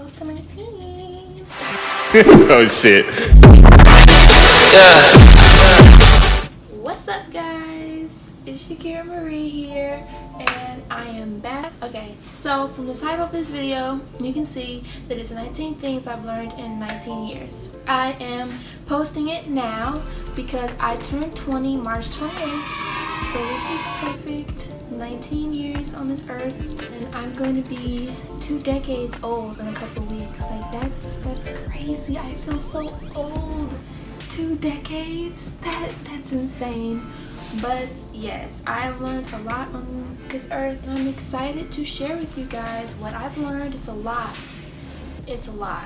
close to 19. Oh shit. What's up, guys? It's Shakira Marie here, and I am back. Okay, so from the title of this video, you can see that it's 19 things I've learned in 19 years. I am posting it now because I turned 20 March 28th. So this is perfect. 19 years on this earth, and I'm going to be 2 decades old in a couple weeks. Like that's crazy. I feel so old. 2 decades? That's insane. But yes, I've learned a lot on this earth, and I'm excited to share with you guys what I've learned. It's a lot. It's a lot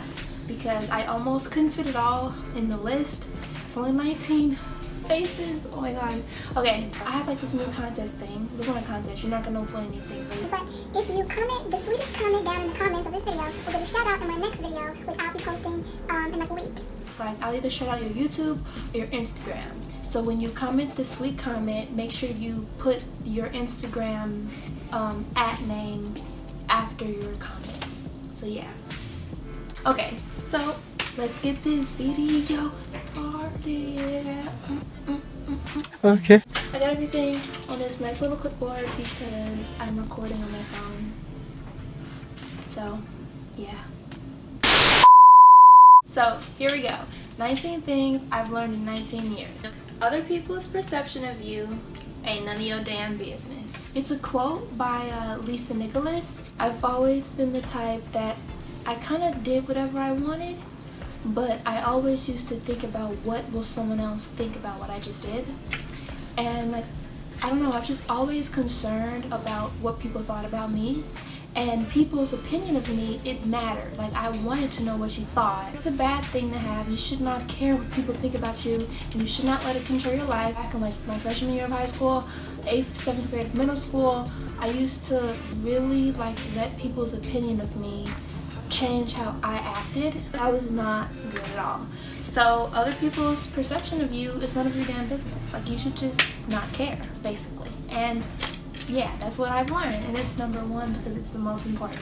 because I almost couldn't fit it all in the list. It's only 19 spaces. Oh my god. Okay, I have like this new contest thing. This is not a contest. You're not gonna win anything, really. But if you comment the sweetest comment down in the comments of this video, we'll get a shout out in my next video, which I'll be posting in like a week. Like, I'll either shout out your YouTube or your Instagram. So when you comment the sweet comment, make sure you put your Instagram @ name after your comment. So yeah. Okay, so let's get this video started. Okay. I got everything on this nice little clipboard because I'm recording on my phone. So yeah. So here we go. 19 things I've learned in 19 years. Other people's perception of you ain't none of your damn business. It's a quote by Lisa Nicholas. I've always been the type that I kind of did whatever I wanted, but I always used to think about what will someone else think about what I just did. And like, I don't know, I'm just always concerned about what people thought about me. And people's opinion of me, it mattered. Like, I wanted to know what you thought. It's a bad thing to have. You should not care what people think about you, and you should not let it control your life. Back in like my freshman year of high school, 8th, 7th grade of middle school, I used to really like let people's opinion of me change how I acted. I was not good at all. So other people's perception of you is none of your damn business. Like, you should just not care, basically. And yeah, that's what I've learned, and it's number one because it's the most important.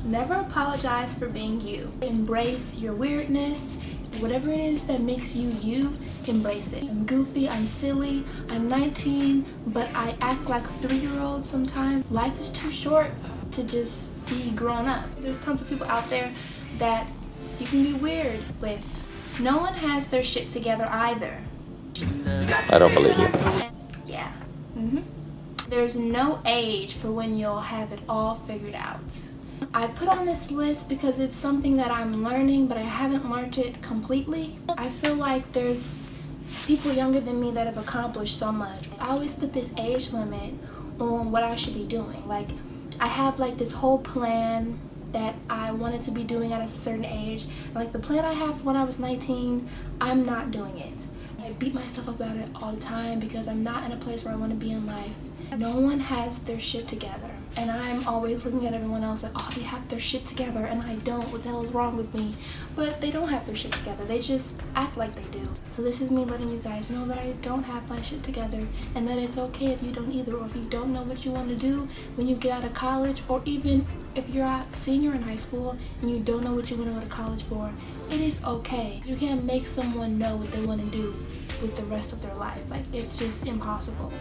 Never apologize for being you. Embrace your weirdness. Whatever it is that makes you you, embrace it. I'm goofy, I'm silly, I'm 19, but I act like a 3-year-old sometimes. Life is too short to just be grown up. There's tons of people out there that you can be weird with. No one has their shit together either. I don't believe you. Yeah. There's no age for when you'll have it all figured out. I put on this list because it's something that I'm learning, but I haven't learned it completely. I feel like there's people younger than me that have accomplished so much. I always put this age limit on what I should be doing. Like, I have like this whole plan that I wanted to be doing at a certain age. And like, the plan I have when I was 19, I'm not doing it. I beat myself up about it all the time because I'm not in a place where I want to be in life. No one has their shit together, and I'm always looking at everyone else like, oh, they have their shit together and I don't. What the hell is wrong with me? But they don't have their shit together. They just act like they do. So this is me letting you guys know that I don't have my shit together, and that it's okay if you don't either, or if you don't know what you want to do when you get out of college, or even if you're a senior in high school and you don't know what you want to go to college for. It is okay. You can't make someone know what they want to do with the rest of their life. Like, it's just impossible.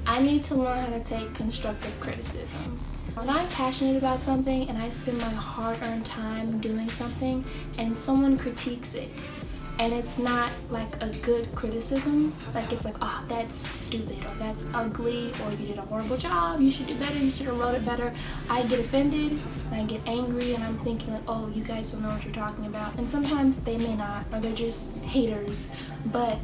I need to learn how to take constructive criticism. When I'm passionate about something and I spend my hard-earned time doing something and someone critiques it, and it's not like a good criticism, like it's like, oh, that's stupid, or that's ugly, or you did a horrible job, you should do better, you should have wrote it better, I get offended and I get angry, and I'm thinking like, oh, you guys don't know what you're talking about. And sometimes they may not, or they're just haters, but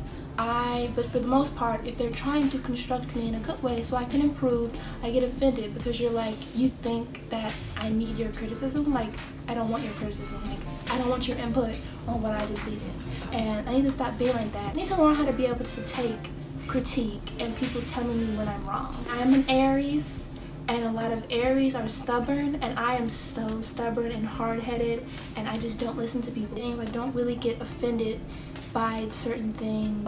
for the most part, if they're trying to construct me in a good way so I can improve, I get offended because you're like, you think that I need your criticism? Like, I don't want your criticism. Like, I don't want your input on what I just did. And I need to stop being like that. I need to learn how to be able to take critique and people telling me when I'm wrong. I am an Aries, and a lot of Aries are stubborn, and I am so stubborn and hard-headed, and I just don't listen to people. I don't really get offended by certain things.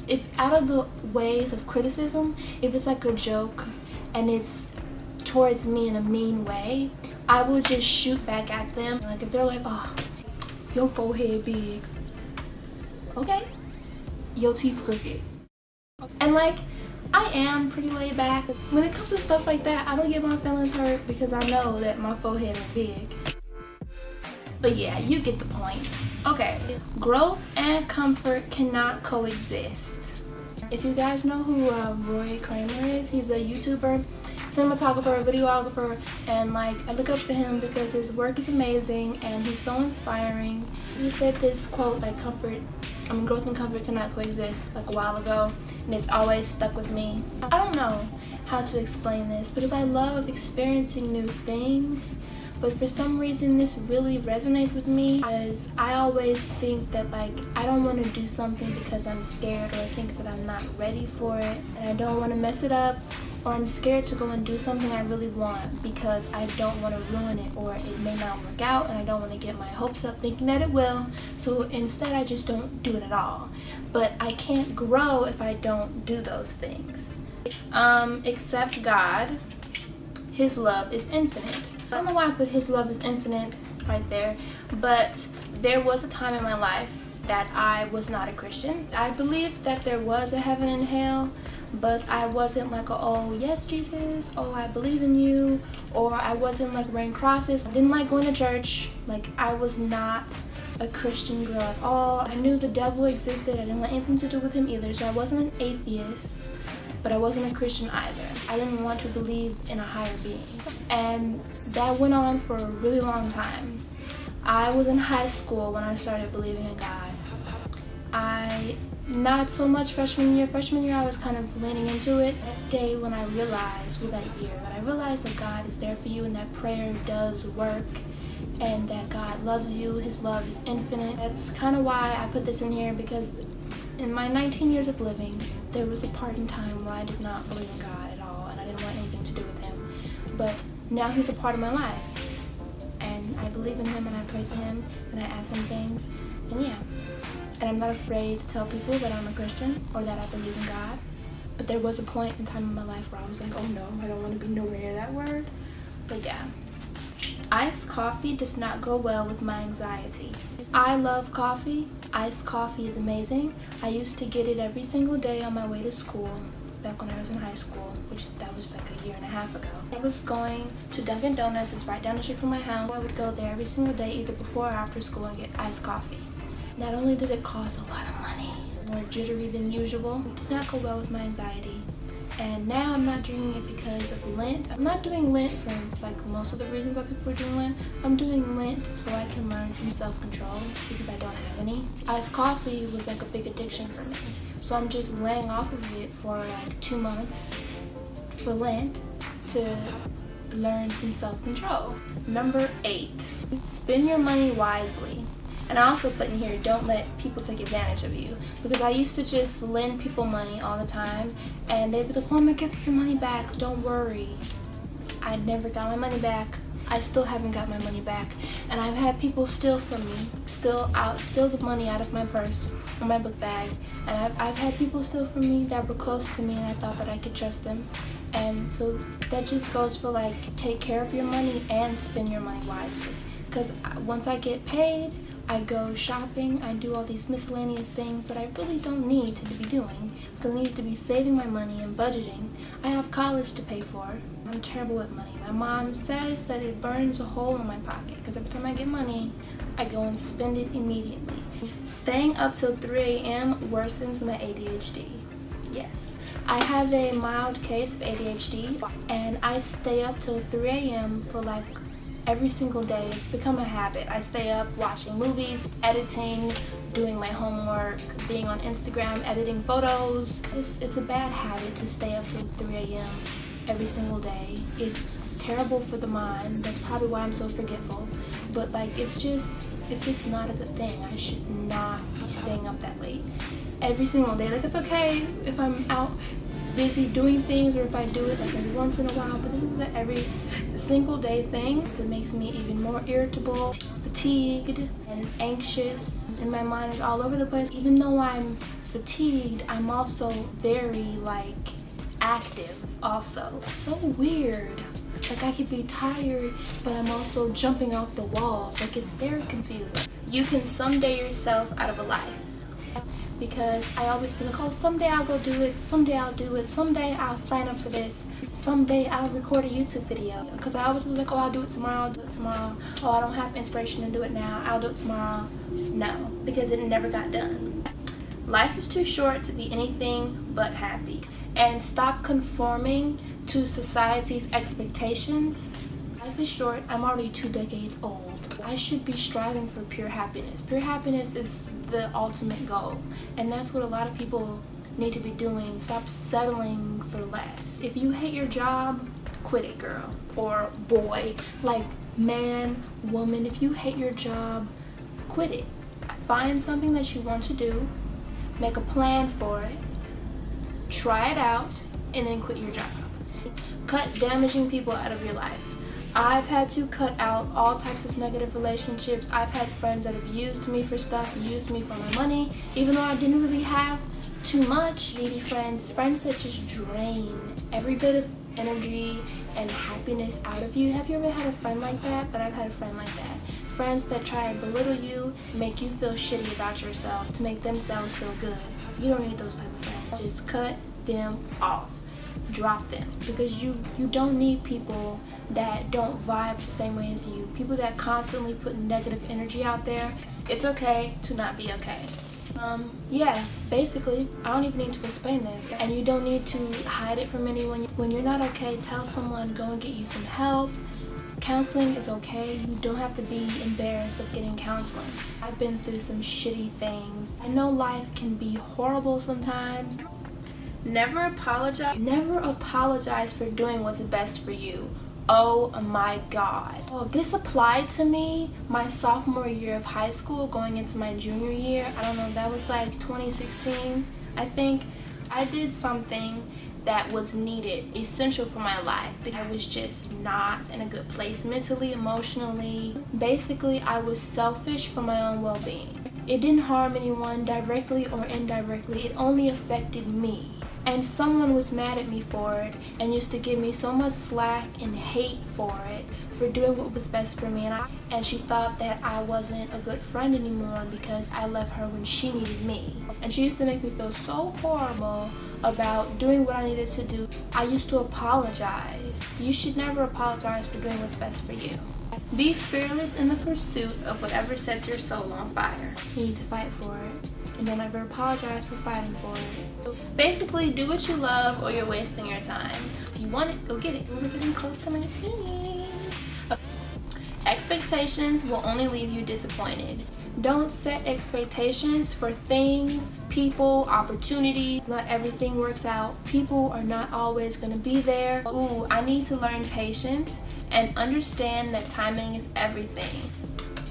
If out of the ways of criticism, if it's like a joke and it's towards me in a mean way, I will just shoot back at them. Like if they're like, oh, your forehead big. Okay. Your teeth crooked. And like, I am pretty laid back. When it comes to stuff like that, I don't get my feelings hurt because I know that my forehead is big. But yeah, you get the point. Okay, growth and comfort cannot coexist. If you guys know who Roy Kramer is, he's a YouTuber, cinematographer, videographer, and like I look up to him because his work is amazing and he's so inspiring. He said this quote like growth and comfort cannot coexist like a while ago, and it's always stuck with me. I don't know how to explain this because I love experiencing new things, but for some reason this really resonates with me because I always think that like I don't want to do something because I'm scared, or I think that I'm not ready for it and I don't want to mess it up, or I'm scared to go and do something I really want because I don't want to ruin it, or it may not work out and I don't want to get my hopes up thinking that it will. So instead I just don't do it at all. But I can't grow if I don't do those things. Except God, His love is infinite. I don't know why I put His love is infinite right there, but there was a time in my life that I was not a Christian. I believed that there was a heaven and hell, but I wasn't like, oh yes Jesus, oh I believe in you, or I wasn't like wearing crosses. I didn't like going to church. Like I was not a Christian girl at all. I knew the devil existed. I didn't want anything to do with him either, so I wasn't an atheist, but I wasn't a Christian either. I didn't want to believe in a higher being. And that went on for a really long time. I was in high school when I started believing in God. Not so much freshman year. Freshman year I was kind of leaning into it. That day when I realized, that I realized that God is there for you and that prayer does work and that God loves you, His love is infinite. That's kind of why I put this in here, because in my 19 years of living, there was a part in time where I did not believe in God at all and I didn't want anything to do with Him. But now He's a part of my life and I believe in Him and I pray to Him and I ask Him things, and yeah. And I'm not afraid to tell people that I'm a Christian or that I believe in God. But there was a point in time in my life where I was like, oh no, I don't want to be nowhere near that word. But yeah. Iced coffee does not go well with my anxiety. I love coffee. Iced coffee is amazing. I used to get it every single day on my way to school back when I was in high school, which that was like a year and a half ago. I was going to Dunkin' Donuts. It's right down the street from my house. I would go there every single day, either before or after school, and get iced coffee. Not only did it cost a lot of money, more jittery than usual, it did not go well with my anxiety. And now I'm not drinking it because of Lent. I'm not doing Lent for like most of the reasons why people are doing Lent. I'm doing Lent so I can learn some self-control because I don't have any. Iced coffee was like a big addiction for me. So I'm just laying off of it for like 2 months for Lent to learn some self-control. Number 8, spend your money wisely. And I also put in here, don't let people take advantage of you. Because I used to just lend people money all the time. And they'd be like, oh, I'm going to give you your money back. Don't worry. I never got my money back. I still haven't got my money back. And I've had people steal from me. Steal the money out of my purse or my book bag. And I've had people steal from me that were close to me and I thought that I could trust them. And so that just goes for like, take care of your money and spend your money wisely. Because once I get paid, I go shopping, I do all these miscellaneous things that I really don't need to be doing because I need to be saving my money and budgeting. I have college to pay for. I'm terrible with money. My mom says that it burns a hole in my pocket because every time I get money, I go and spend it immediately. Staying up till 3 a.m. worsens my ADHD. Yes. I have a mild case of ADHD and I stay up till 3 a.m. for like every single day. It's become a habit. I stay up watching movies, editing, doing my homework, being on Instagram, editing photos. It's a bad habit to stay up till 3 a.m. every single day. It's terrible for the mind. That's probably why I'm so forgetful. But like it's just not a good thing. I should not be staying up that late every single day. Like it's okay if I'm out busy doing things or if I do it like every once in a while, but this is an every single day thing. It makes me even more irritable, fatigued, and anxious, and my mind is all over the place. Even though I'm fatigued, I'm also very like active also. So weird. Like, I could be tired, but I'm also jumping off the walls. Like, it's very confusing. You can someday yourself out of a life. Because I always be like, oh, someday I'll go do it, someday I'll do it, someday I'll sign up for this, someday I'll record a YouTube video. Because I always was like, oh, I'll do it tomorrow, I'll do it tomorrow. Oh, I don't have inspiration to do it now, I'll do it tomorrow. No, because it never got done. Life is too short to be anything but happy. And stop conforming to society's expectations. Life is short. I'm already 2 decades old. I should be striving for pure happiness. Pure happiness is the ultimate goal. And that's what a lot of people need to be doing. Stop settling for less. If you hate your job, quit it, girl. Or boy. Like, man, woman, if you hate your job, quit it. Find something that you want to do. Make a plan for it. Try it out. And then quit your job. Cut damaging people out of your life. I've had to cut out all types of negative relationships. I've had friends that have used me for stuff, used me for my money, even though I didn't really have too much. Needy friends, friends that just drain every bit of energy and happiness out of you. Have you ever had a friend like that? But I've had a friend like that. Friends that try to belittle you, make you feel shitty about yourself, to make themselves feel good. You don't need those type of friends. Just cut them off. Drop them, because you don't need people that don't vibe the same way as you. People that constantly put negative energy out there. It's okay to not be okay. Yeah, basically, I don't even need to explain this. And you don't need to hide it from anyone. When you're not okay, tell someone, go and get you some help. Counseling is okay. You don't have to be embarrassed of getting counseling. I've been through some shitty things. I know life can be horrible sometimes. Never apologize for doing what's best for you. Oh my God. Oh, this applied to me my sophomore year of high school going into my junior year. I don't know, that was like 2016, I think. I did something that was needed, essential for my life, because I was just not in a good place mentally, emotionally. Basically, I was selfish for my own well-being. It didn't harm anyone directly or indirectly. It only affected me. And someone was mad at me for it and used to give me so much slack and hate for it, for doing what was best for me. And she thought that I wasn't a good friend anymore because I left her when she needed me. And she used to make me feel so horrible about doing what I needed to do. I used to apologize. You should never apologize for doing what's best for you. Be fearless in the pursuit of whatever sets your soul on fire. You need to fight for it. And don't ever apologize for fighting for it. Basically, do what you love or you're wasting your time. If you want it, go get it. We're getting close to 19. Expectations will only leave you disappointed. Don't set expectations for things, people, opportunities. Not everything works out. People are not always going to be there. Ooh, I need to learn patience and understand that timing is everything.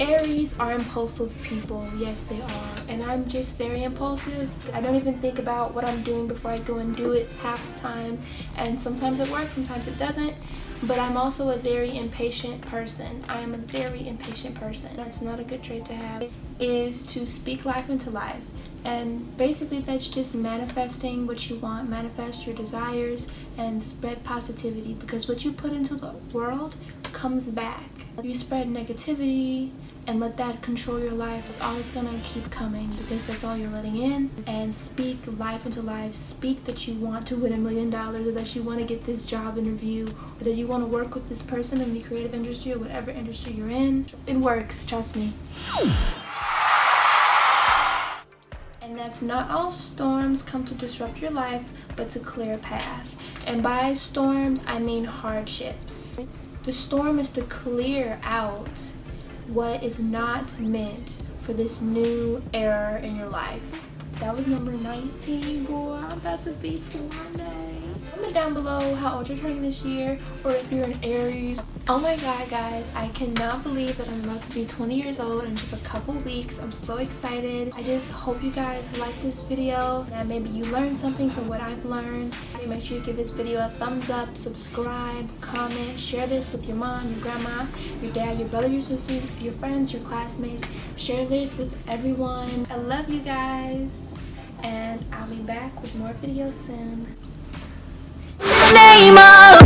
Aries are impulsive people. Yes, they are. And I'm just very impulsive. I don't even think about what I'm doing before I go and do it half the time. And sometimes it works, sometimes it doesn't. But I'm also a very impatient person. I am a very impatient person. That's not a good trait to have. It is to speak life into life. And basically that's just manifesting what you want. Manifest your desires and spread positivity, because what you put into the world comes back. You spread negativity and let that control your life. It's always gonna keep coming, because that's all you're letting in. And speak life into life. Speak that you want to win $1 million, or that you want to get this job interview, or that you want to work with this person in the creative industry or whatever industry you're in. It works, trust me. And that's not all storms come to disrupt your life, but to clear a path. And by storms, I mean hardships. The storm is to clear out what is not meant for this new era in your life. That was number 19, boy. I'm about to be 20. Comment down below how old you're turning this year, or if you're an Aries. Oh my God, guys, I cannot believe that I'm about to be 20 years old in just a couple weeks. I'm so excited. I just hope you guys like this video, and maybe you learned something from what I've learned. Make sure you give this video a thumbs up, subscribe, comment, share this with your mom, your grandma, your dad, your brother, your sister, your friends, your classmates. Share this with everyone. I love you guys, and I'll be back with more videos soon. Name of